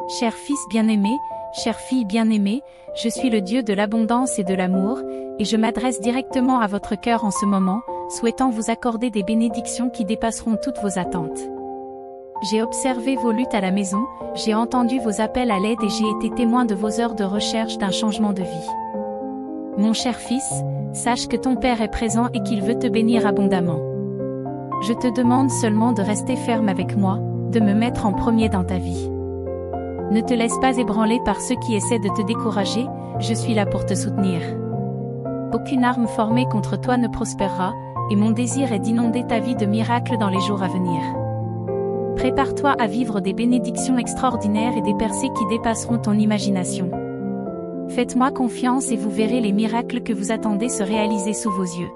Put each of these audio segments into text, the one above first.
Cher fils bien-aimé, chère fille bien-aimée, je suis le Dieu de l'abondance et de l'amour, et je m'adresse directement à votre cœur en ce moment, souhaitant vous accorder des bénédictions qui dépasseront toutes vos attentes. J'ai observé vos luttes à la maison, j'ai entendu vos appels à l'aide et j'ai été témoin de vos heures de recherche d'un changement de vie. Mon cher fils, sache que ton Père est présent et qu'il veut te bénir abondamment. Je te demande seulement de rester ferme avec moi, de me mettre en premier dans ta vie. Ne te laisse pas ébranler par ceux qui essaient de te décourager, je suis là pour te soutenir. Aucune arme formée contre toi ne prospérera, et mon désir est d'inonder ta vie de miracles dans les jours à venir. Prépare-toi à vivre des bénédictions extraordinaires et des percées qui dépasseront ton imagination. Faites-moi confiance et vous verrez les miracles que vous attendez se réaliser sous vos yeux.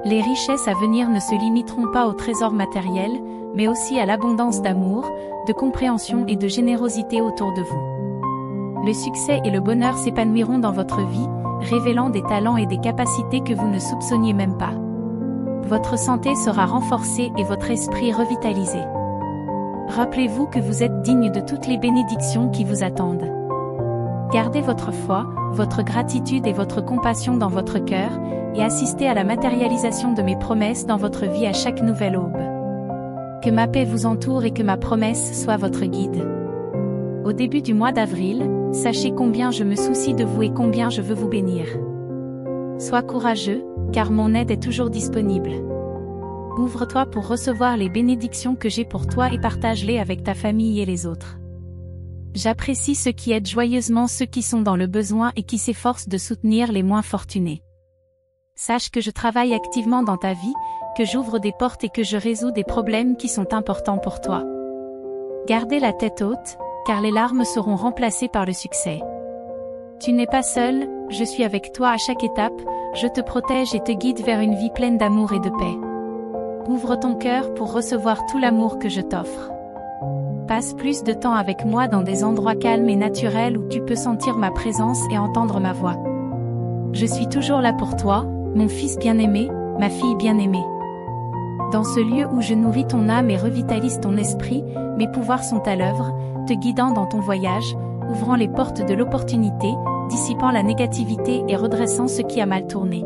Les richesses à venir ne se limiteront pas au trésor matériel, mais aussi à l'abondance d'amour, de compréhension et de générosité autour de vous. Le succès et le bonheur s'épanouiront dans votre vie, révélant des talents et des capacités que vous ne soupçonniez même pas. Votre santé sera renforcée et votre esprit revitalisé. Rappelez-vous que vous êtes digne de toutes les bénédictions qui vous attendent. Gardez votre foi, votre gratitude et votre compassion dans votre cœur, et assistez à la matérialisation de mes promesses dans votre vie à chaque nouvelle aube. Que ma paix vous entoure et que ma promesse soit votre guide. Au début du mois d'avril, sachez combien je me soucie de vous et combien je veux vous bénir. Sois courageux, car mon aide est toujours disponible. Ouvre-toi pour recevoir les bénédictions que j'ai pour toi et partage-les avec ta famille et les autres. J'apprécie ceux qui aident joyeusement ceux qui sont dans le besoin et qui s'efforcent de soutenir les moins fortunés. Sache que je travaille activement dans ta vie, que j'ouvre des portes et que je résous des problèmes qui sont importants pour toi. Gardez la tête haute, car les larmes seront remplacées par le succès. Tu n'es pas seul, je suis avec toi à chaque étape, je te protège et te guide vers une vie pleine d'amour et de paix. Ouvre ton cœur pour recevoir tout l'amour que je t'offre. Passe plus de temps avec moi dans des endroits calmes et naturels où tu peux sentir ma présence et entendre ma voix. Je suis toujours là pour toi, mon fils bien-aimé, ma fille bien-aimée. Dans ce lieu où je nourris ton âme et revitalise ton esprit, mes pouvoirs sont à l'œuvre, te guidant dans ton voyage, ouvrant les portes de l'opportunité, dissipant la négativité et redressant ce qui a mal tourné.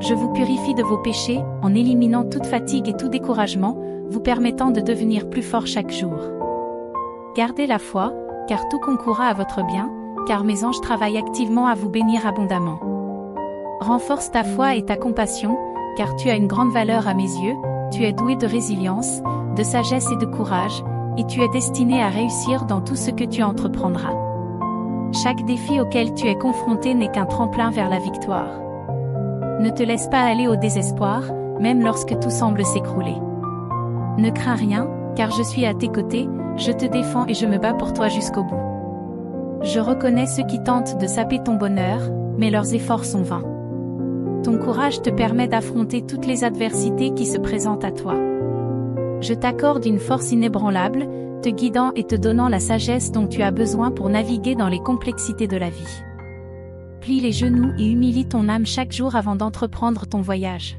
Je vous purifie de vos péchés, en éliminant toute fatigue et tout découragement, vous permettant de devenir plus fort chaque jour. Gardez la foi, car tout concourra à votre bien, car mes anges travaillent activement à vous bénir abondamment. Renforce ta foi et ta compassion, car tu as une grande valeur à mes yeux, tu es doué de résilience, de sagesse et de courage, et tu es destiné à réussir dans tout ce que tu entreprendras. Chaque défi auquel tu es confronté n'est qu'un tremplin vers la victoire. Ne te laisse pas aller au désespoir, même lorsque tout semble s'écrouler. Ne crains rien, car je suis à tes côtés, je te défends et je me bats pour toi jusqu'au bout. Je reconnais ceux qui tentent de saper ton bonheur, mais leurs efforts sont vains. Ton courage te permet d'affronter toutes les adversités qui se présentent à toi. Je t'accorde une force inébranlable, te guidant et te donnant la sagesse dont tu as besoin pour naviguer dans les complexités de la vie. Plie les genoux et humilie ton âme chaque jour avant d'entreprendre ton voyage.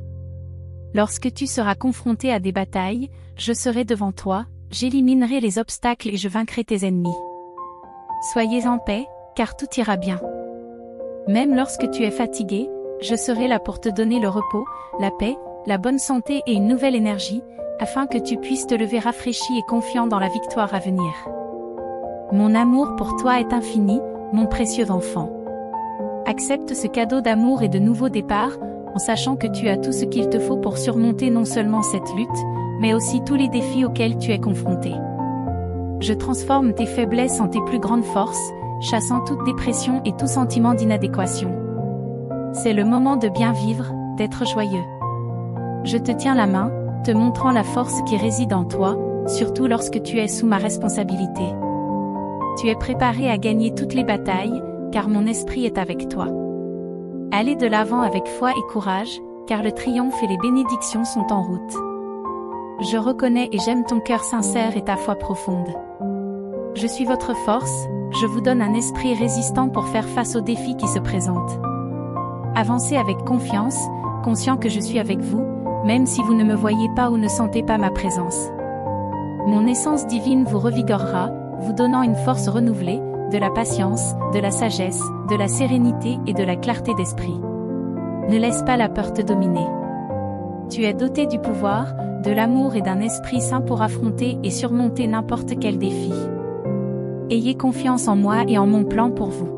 Lorsque tu seras confronté à des batailles, je serai devant toi, j'éliminerai les obstacles et je vaincrai tes ennemis. Soyez en paix, car tout ira bien. Même lorsque tu es fatigué, je serai là pour te donner le repos, la paix, la bonne santé et une nouvelle énergie, afin que tu puisses te lever rafraîchi et confiant dans la victoire à venir. Mon amour pour toi est infini, mon précieux enfant. Accepte ce cadeau d'amour et de nouveau départ, en sachant que tu as tout ce qu'il te faut pour surmonter non seulement cette lutte, mais aussi tous les défis auxquels tu es confronté. Je transforme tes faiblesses en tes plus grandes forces, chassant toute dépression et tout sentiment d'inadéquation. C'est le moment de bien vivre, d'être joyeux. Je te tiens la main, te montrant la force qui réside en toi, surtout lorsque tu es sous ma responsabilité. Tu es préparé à gagner toutes les batailles, car mon esprit est avec toi. Allez de l'avant avec foi et courage, car le triomphe et les bénédictions sont en route. Je reconnais et j'aime ton cœur sincère et ta foi profonde. Je suis votre force, je vous donne un esprit résistant pour faire face aux défis qui se présentent. Avancez avec confiance, conscient que je suis avec vous, même si vous ne me voyez pas ou ne sentez pas ma présence. Mon essence divine vous revigorera, vous donnant une force renouvelée, de la patience, de la sagesse, de la sérénité et de la clarté d'esprit. Ne laisse pas la peur te dominer. Tu es doté du pouvoir, de l'amour et d'un esprit sain pour affronter et surmonter n'importe quel défi. Ayez confiance en moi et en mon plan pour vous.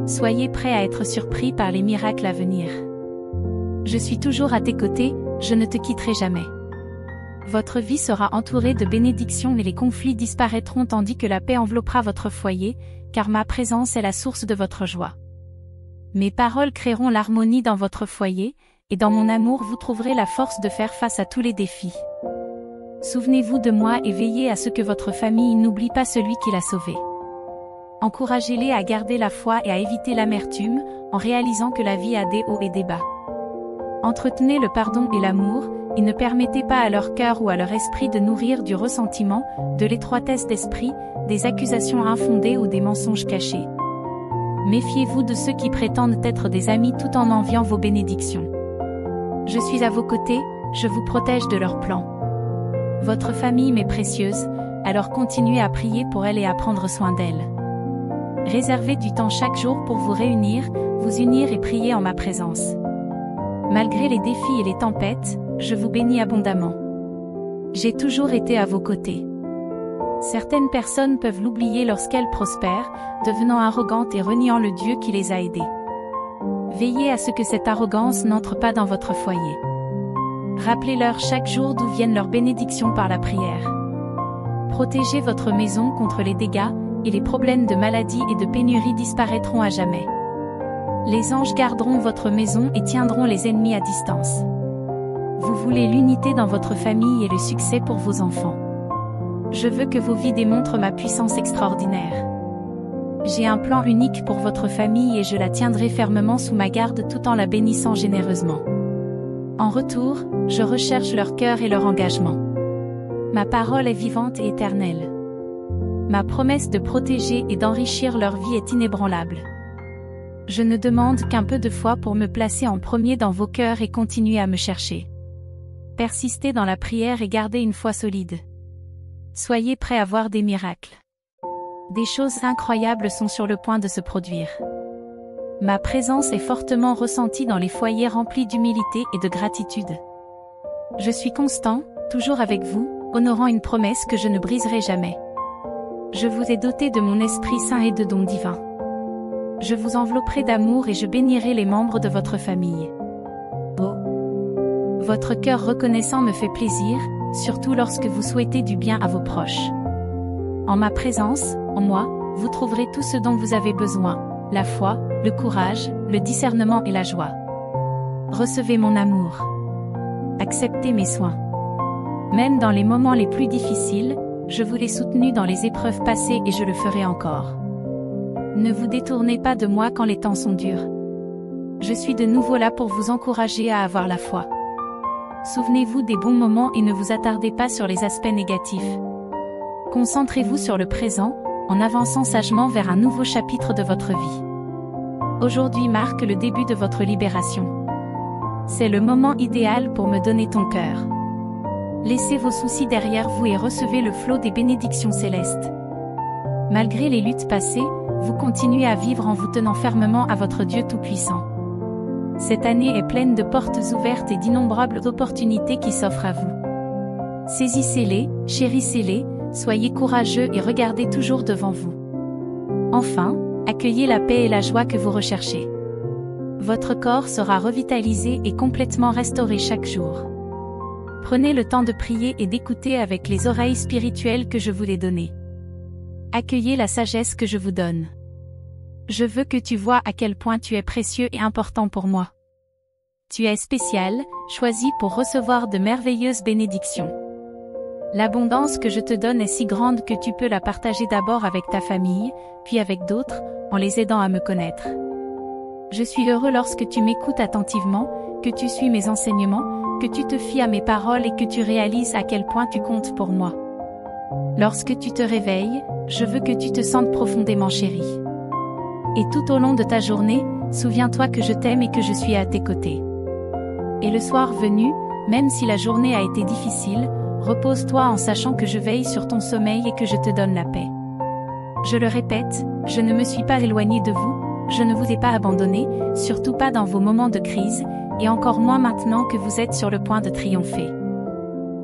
Soyez prêts à être surpris par les miracles à venir. Je suis toujours à tes côtés, je ne te quitterai jamais. Votre vie sera entourée de bénédictions et les conflits disparaîtront tandis que la paix enveloppera votre foyer, car ma présence est la source de votre joie. Mes paroles créeront l'harmonie dans votre foyer, et dans mon amour vous trouverez la force de faire face à tous les défis. Souvenez-vous de moi et veillez à ce que votre famille n'oublie pas celui qui l'a sauvé. Encouragez-les à garder la foi et à éviter l'amertume, en réalisant que la vie a des hauts et des bas. Entretenez le pardon et l'amour, et ne permettez pas à leur cœur ou à leur esprit de nourrir du ressentiment, de l'étroitesse d'esprit, des accusations infondées ou des mensonges cachés. Méfiez-vous de ceux qui prétendent être des amis tout en enviant vos bénédictions. Je suis à vos côtés, je vous protège de leurs plans. Votre famille m'est précieuse, alors continuez à prier pour elle et à prendre soin d'elle. Réservez du temps chaque jour pour vous réunir, vous unir et prier en ma présence. Malgré les défis et les tempêtes, je vous bénis abondamment. J'ai toujours été à vos côtés. Certaines personnes peuvent l'oublier lorsqu'elles prospèrent, devenant arrogantes et reniant le Dieu qui les a aidées. Veillez à ce que cette arrogance n'entre pas dans votre foyer. Rappelez-leur chaque jour d'où viennent leurs bénédictions par la prière. Protégez votre maison contre les dégâts, et les problèmes de maladie et de pénurie disparaîtront à jamais. Les anges garderont votre maison et tiendront les ennemis à distance. Vous voulez l'unité dans votre famille et le succès pour vos enfants. Je veux que vos vies démontrent ma puissance extraordinaire. J'ai un plan unique pour votre famille et je la tiendrai fermement sous ma garde tout en la bénissant généreusement. En retour, je recherche leur cœur et leur engagement. Ma parole est vivante et éternelle. Ma promesse de protéger et d'enrichir leur vie est inébranlable. Je ne demande qu'un peu de foi pour me placer en premier dans vos cœurs et continuer à me chercher. Persistez dans la prière et gardez une foi solide. Soyez prêts à voir des miracles. Des choses incroyables sont sur le point de se produire. Ma présence est fortement ressentie dans les foyers remplis d'humilité et de gratitude. Je suis constant, toujours avec vous, honorant une promesse que je ne briserai jamais. Je vous ai doté de mon Esprit Saint et de dons divins. Je vous envelopperai d'amour et je bénirai les membres de votre famille. Oh! Votre cœur reconnaissant me fait plaisir, surtout lorsque vous souhaitez du bien à vos proches. En ma présence, en moi, vous trouverez tout ce dont vous avez besoin, la foi, le courage, le discernement et la joie. Recevez mon amour. Acceptez mes soins. Même dans les moments les plus difficiles, je vous l'ai soutenu dans les épreuves passées et je le ferai encore. Ne vous détournez pas de moi quand les temps sont durs. Je suis de nouveau là pour vous encourager à avoir la foi. Souvenez-vous des bons moments et ne vous attardez pas sur les aspects négatifs. Concentrez-vous sur le présent, en avançant sagement vers un nouveau chapitre de votre vie. Aujourd'hui marque le début de votre libération. C'est le moment idéal pour me donner ton cœur. Laissez vos soucis derrière vous et recevez le flot des bénédictions célestes. Malgré les luttes passées, vous continuez à vivre en vous tenant fermement à votre Dieu Tout-Puissant. Cette année est pleine de portes ouvertes et d'innombrables opportunités qui s'offrent à vous. Saisissez-les, chérissez-les, soyez courageux et regardez toujours devant vous. Enfin, accueillez la paix et la joie que vous recherchez. Votre corps sera revitalisé et complètement restauré chaque jour. Prenez le temps de prier et d'écouter avec les oreilles spirituelles que je vous ai données. Accueillez la sagesse que je vous donne. Je veux que tu vois à quel point tu es précieux et important pour moi. Tu es spécial, choisi pour recevoir de merveilleuses bénédictions. L'abondance que je te donne est si grande que tu peux la partager d'abord avec ta famille, puis avec d'autres, en les aidant à me connaître. Je suis heureux lorsque tu m'écoutes attentivement, que tu suis mes enseignements, que tu te fies à mes paroles et que tu réalises à quel point tu comptes pour moi. Lorsque tu te réveilles, je veux que tu te sentes profondément chéri. Et tout au long de ta journée, souviens-toi que je t'aime et que je suis à tes côtés. Et le soir venu, même si la journée a été difficile, repose-toi en sachant que je veille sur ton sommeil et que je te donne la paix. Je le répète, je ne me suis pas éloigné de vous, je ne vous ai pas abandonné, surtout pas dans vos moments de crise, et encore moins maintenant que vous êtes sur le point de triompher.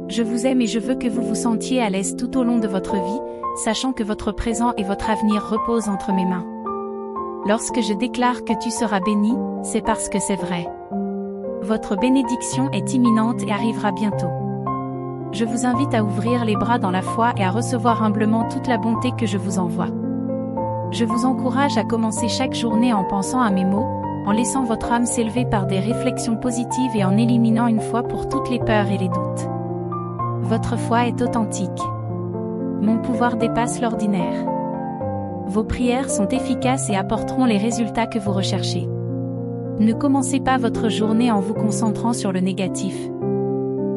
Je vous aime et je veux que vous vous sentiez à l'aise tout au long de votre vie, sachant que votre présent et votre avenir reposent entre mes mains. Lorsque je déclare que tu seras béni, c'est parce que c'est vrai. Votre bénédiction est imminente et arrivera bientôt. Je vous invite à ouvrir les bras dans la foi et à recevoir humblement toute la bonté que je vous envoie. Je vous encourage à commencer chaque journée en pensant à mes mots, en laissant votre âme s'élever par des réflexions positives et en éliminant une fois pour toutes les peurs et les doutes. Votre foi est authentique. Mon pouvoir dépasse l'ordinaire. Vos prières sont efficaces et apporteront les résultats que vous recherchez. Ne commencez pas votre journée en vous concentrant sur le négatif.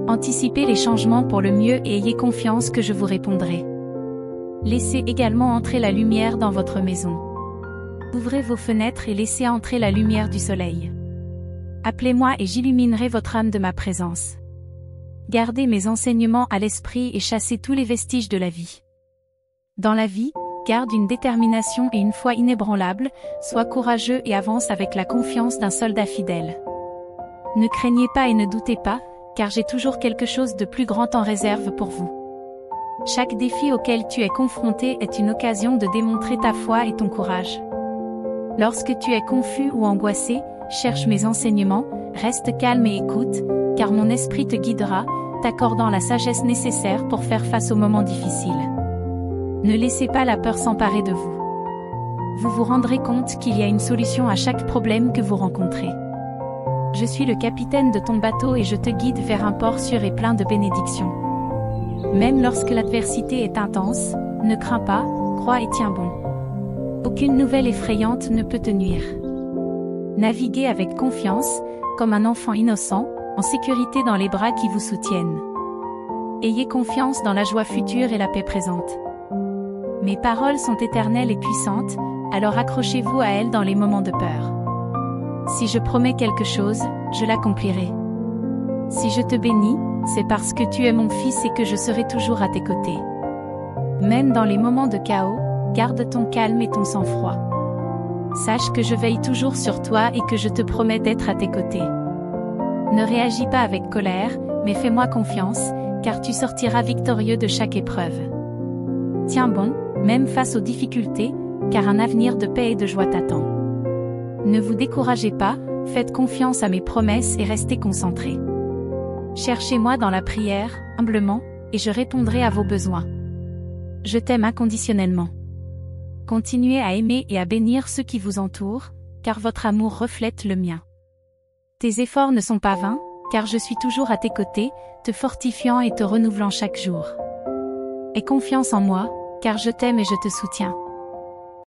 Anticipez les changements pour le mieux et ayez confiance que je vous répondrai. Laissez également entrer la lumière dans votre maison. Ouvrez vos fenêtres et laissez entrer la lumière du soleil. Appelez-moi et j'illuminerai votre âme de ma présence. Gardez mes enseignements à l'esprit et chassez tous les vestiges de la vie. Dans la vie, garde une détermination et une foi inébranlables, sois courageux et avance avec la confiance d'un soldat fidèle. Ne craignez pas et ne doutez pas, car j'ai toujours quelque chose de plus grand en réserve pour vous. Chaque défi auquel tu es confronté est une occasion de démontrer ta foi et ton courage. Lorsque tu es confus ou angoissé, cherche mes enseignements, reste calme et écoute, car mon esprit te guidera, t'accordant la sagesse nécessaire pour faire face aux moments difficiles. Ne laissez pas la peur s'emparer de vous. Vous vous rendrez compte qu'il y a une solution à chaque problème que vous rencontrez. Je suis le capitaine de ton bateau et je te guide vers un port sûr et plein de bénédictions. Même lorsque l'adversité est intense, ne crains pas, crois et tiens bon. Aucune nouvelle effrayante ne peut te nuire. Naviguez avec confiance, comme un enfant innocent, en sécurité dans les bras qui vous soutiennent. Ayez confiance dans la joie future et la paix présente. Mes paroles sont éternelles et puissantes, alors accrochez-vous à elles dans les moments de peur. Si je promets quelque chose, je l'accomplirai. Si je te bénis, c'est parce que tu es mon fils et que je serai toujours à tes côtés. Même dans les moments de chaos, garde ton calme et ton sang-froid. Sache que je veille toujours sur toi et que je te promets d'être à tes côtés. Ne réagis pas avec colère, mais fais-moi confiance, car tu sortiras victorieux de chaque épreuve. Tiens bon, même face aux difficultés, car un avenir de paix et de joie t'attend. Ne vous découragez pas, faites confiance à mes promesses et restez concentrés. Cherchez-moi dans la prière, humblement, et je répondrai à vos besoins. Je t'aime inconditionnellement. Continuez à aimer et à bénir ceux qui vous entourent, car votre amour reflète le mien. Tes efforts ne sont pas vains, car je suis toujours à tes côtés, te fortifiant et te renouvelant chaque jour. Aie confiance en moi, car je t'aime et je te soutiens.